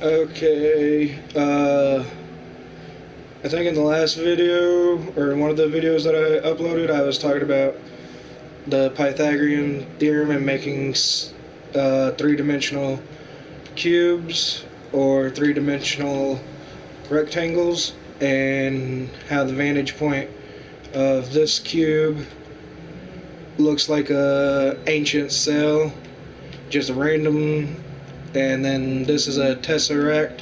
Okay, I think in the last video, or one of the videos that I uploaded, I was talking about the Pythagorean theorem and making three-dimensional cubes or three-dimensional rectangles, and how the vantage point of this cube looks like a ancient cell, just a random, and then this is a tesseract,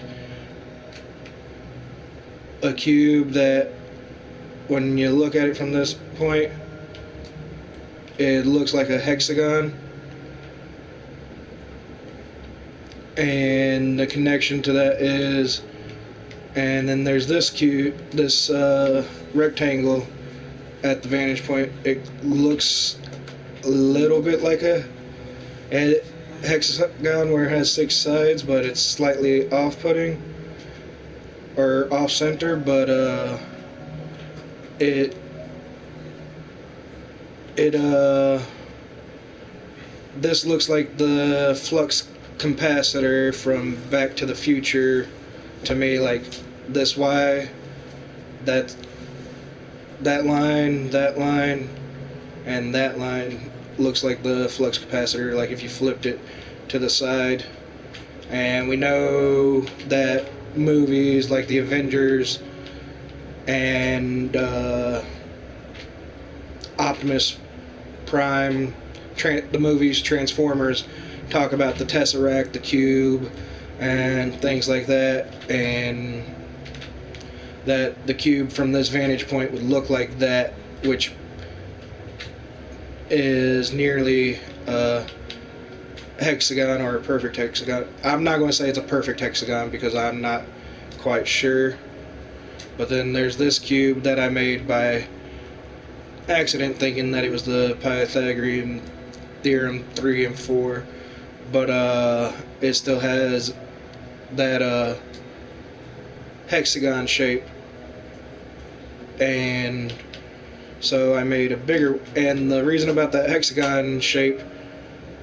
a cube that when you look at it from this point, it looks like a hexagon. And the connection to that is, and then there's this cube, this rectangle at the vantage point. It looks a little bit like a hexagon where it has 6 sides, but it's slightly off-putting or off-center. But it this looks like the flux capacitor from Back to the Future to me. Like this Y, that line, and that line looks like the flux capacitor, like if you flipped it to the side. And we know that movies like the Avengers and Optimus Prime, the movies Transformers, talk about the tesseract, the cube, and things like that, and that the cube from this vantage point would look like that, which is nearly a hexagon or a perfect hexagon. I'm not going to say it's a perfect hexagon because I'm not quite sure. But then there's this cube that I made by accident, thinking that it was the Pythagorean theorem 3 and 4, but it still has that hexagon shape. And so I made a bigger, and the reason about that hexagon shape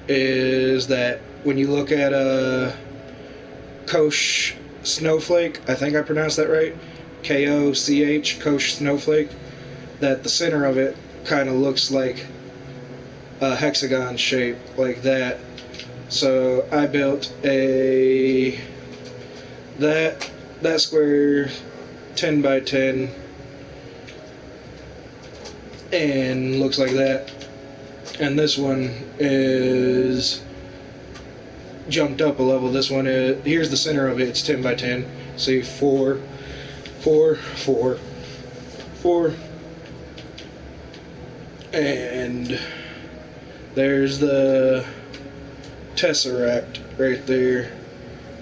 is that when you look at a koch snowflake, I think I pronounced that right, Koch, koch snowflake, that the center of it kind of looks like a hexagon shape like that. So I built that square 10 by 10 and looks like that. And this one is jumped up a level. This one is, here's the center of it, it's 10 by 10. See, 4, 4, 4, 4. And there's the tesseract right there.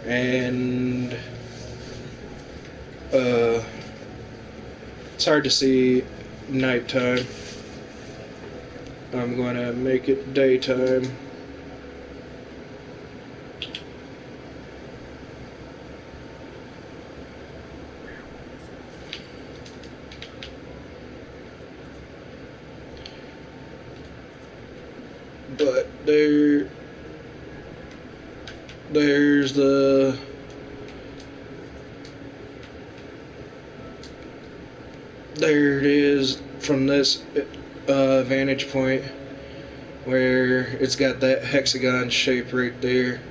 And it's hard to see nighttime. I'm going to make it daytime. But there's there it is from this vantage point, where it's got that hexagon shape right there,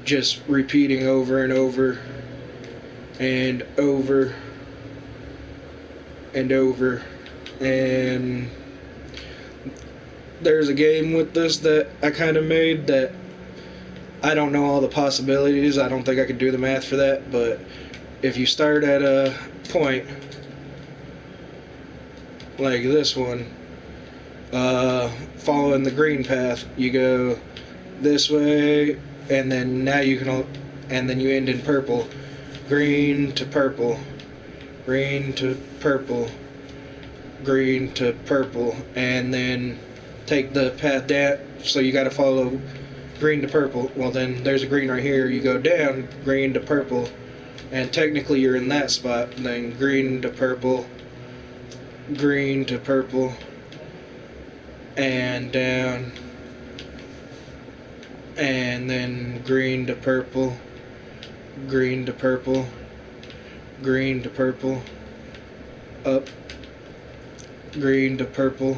just repeating over and over and over and over. And there's a game with this that I kind of made that I don't know all the possibilities. I don't think I could do the math for that, but if you start at a point like this one, following the green path, you go this way, and then now you can, and then you end in purple, green to purple, green to purple, green to purple, and then take the path down. So you got to follow green to purple. Well, then there's a green right here. You go down, green to purple, and technically you're in that spot. Then green to purple, green to purple, and down, and then green to purple, green to purple, green to purple, up, green to purple,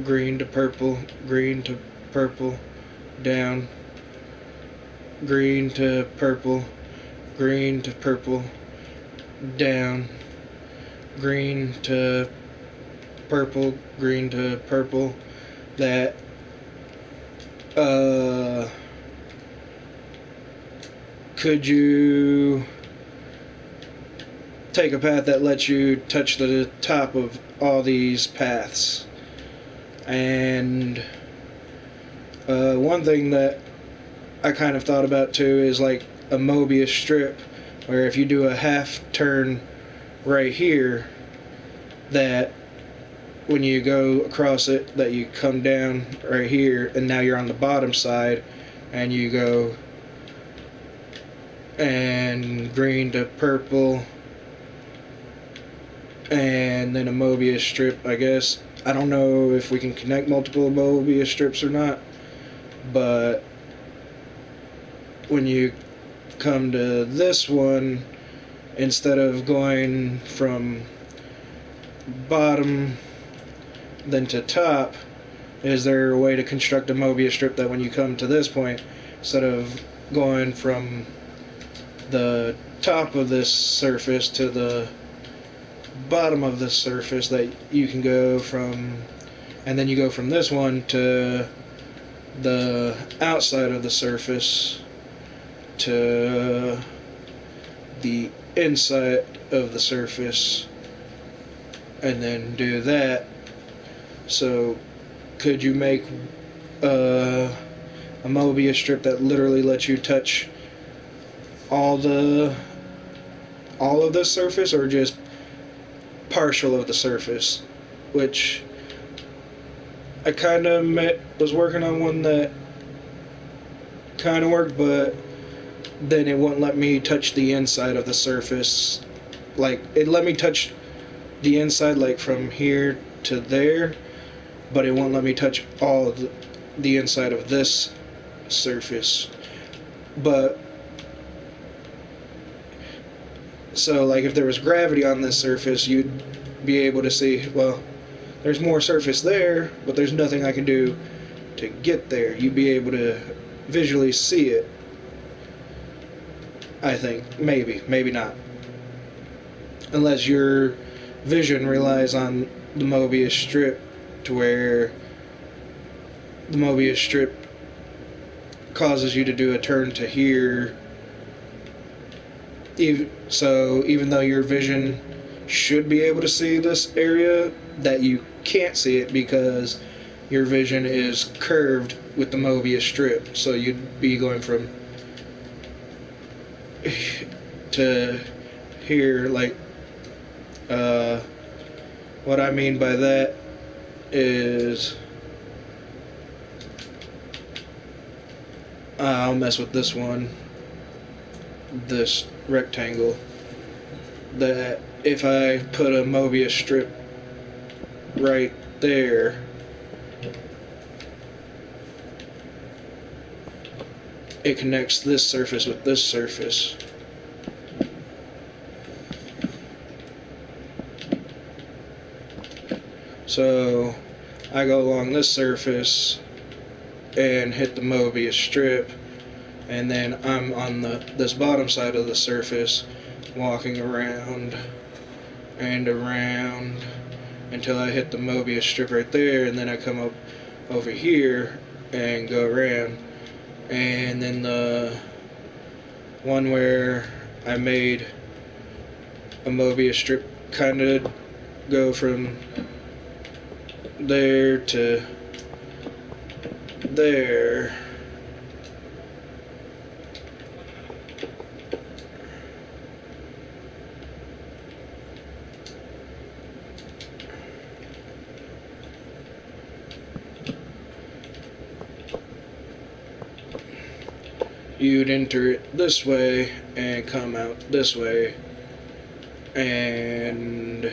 green to purple, green to purple, down, green to purple, green to purple, down, green to purple, green to purple. That could you take a path that lets you touch the top of all these paths? And one thing that I kind of thought about too is like a Mobius strip, where if you do a half turn right here, that when you go across it, that you come down right here, and now you're on the bottom side, and you go and green to purple, and then a Mobius strip, I guess. I don't know if we can connect multiple Mobius strips or not, but when you come to this one, instead of going from bottom then to top, is there a way to construct a Mobius strip that when you come to this point, instead of going from the top of this surface to the bottom of this surface, that you can go from, and then you go from this one to the outside of the surface to the inside of the surface, and then do that. So could you make a Mobius strip that literally lets you touch all of the surface, or just partial of the surface? Which I kind of was working on one that kind of worked, but then it wouldn't let me touch the inside of the surface. Like, it let me touch the inside, like from here to there, but it won't let me touch all of the inside of this surface. But so, like, if there was gravity on this surface, you'd be able to see, well, there's more surface there, but there's nothing I can do to get there. You'd be able to visually see it, I think. Maybe not. Unless your vision relies on the Mobius strip, to where the Mobius strip causes you to do a turn to here. So even though your vision should be able to see this area, that you can't see it because your vision is curved with the Mobius strip. So you'd be going from to here, like, what I mean by that is, I'll mess with this one, this rectangle, that if I put a Mobius strip right there, it connects this surface with this surface. So I go along this surface and hit the Mobius strip, and then I'm on this bottom side of the surface, walking around and around until I hit the Mobius strip right there, and then I come up over here and go around. And then the one where I made a Mobius strip kind of go from there to there. You'd enter it this way and come out this way, and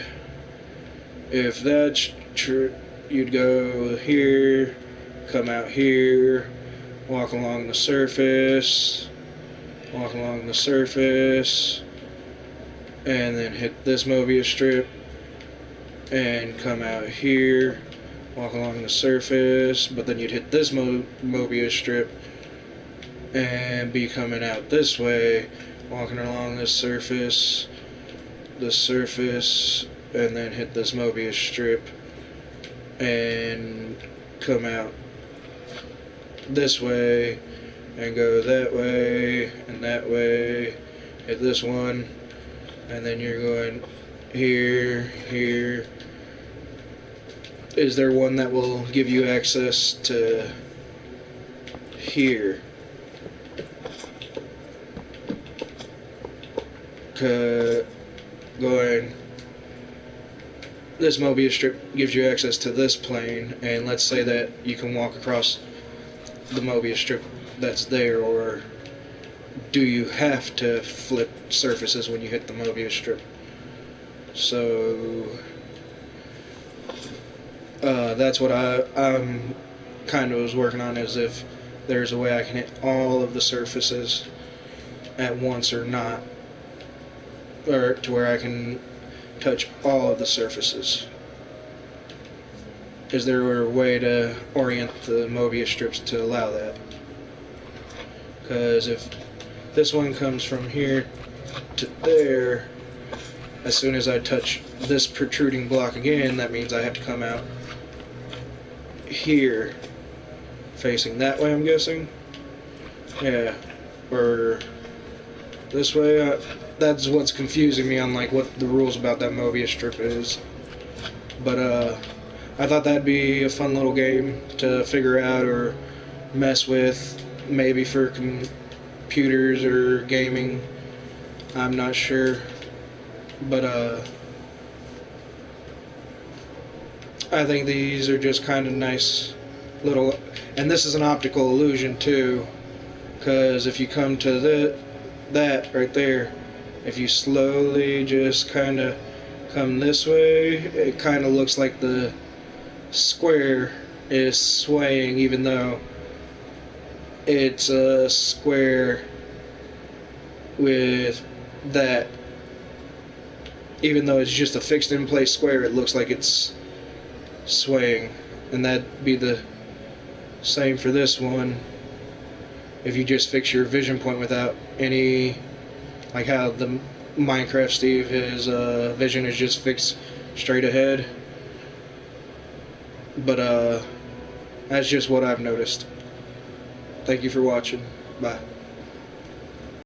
if that's true, you'd go here, come out here, walk along the surface, walk along the surface, and then hit this Mobius strip, and come out here, walk along the surface, but then you'd hit this Mobius strip, and be coming out this way, walking along this surface, and then hit this Mobius strip, and come out this way, and go that way, and that way, hit this one, and then you're going here, here. Is there one that will give you access to here? Going, this Mobius strip gives you access to this plane, and let's say that you can walk across the Mobius strip that's there, or do you have to flip surfaces when you hit the Mobius strip? So that's what I'm kind of was working on, is if there's a way I can hit all of the surfaces at once or not, or to where I can touch all of the surfaces. Is there a way to orient the Mobius strips to allow that? Because if this one comes from here to there, as soon as I touch this protruding block again, that means I have to come out here, facing that way, I'm guessing. Yeah, or this way. That's what's confusing me on like what the rules about that Mobius strip is. But I thought that'd be a fun little game to figure out or mess with, maybe for computers or gaming. I'm not sure, but I think these are just kind of nice little, and this is an optical illusion too, because if you come to that right there, if you slowly just kind of come this way, it kind of looks like the square is swaying, even though it's a square with that. Even though it's just a fixed in place square, it looks like it's swaying. And that'd be the same for this one. If you just fix your vision point without any, like how the Minecraft Steve, his vision is just fixed straight ahead. But that's just what I've noticed. Thank you for watching. Bye.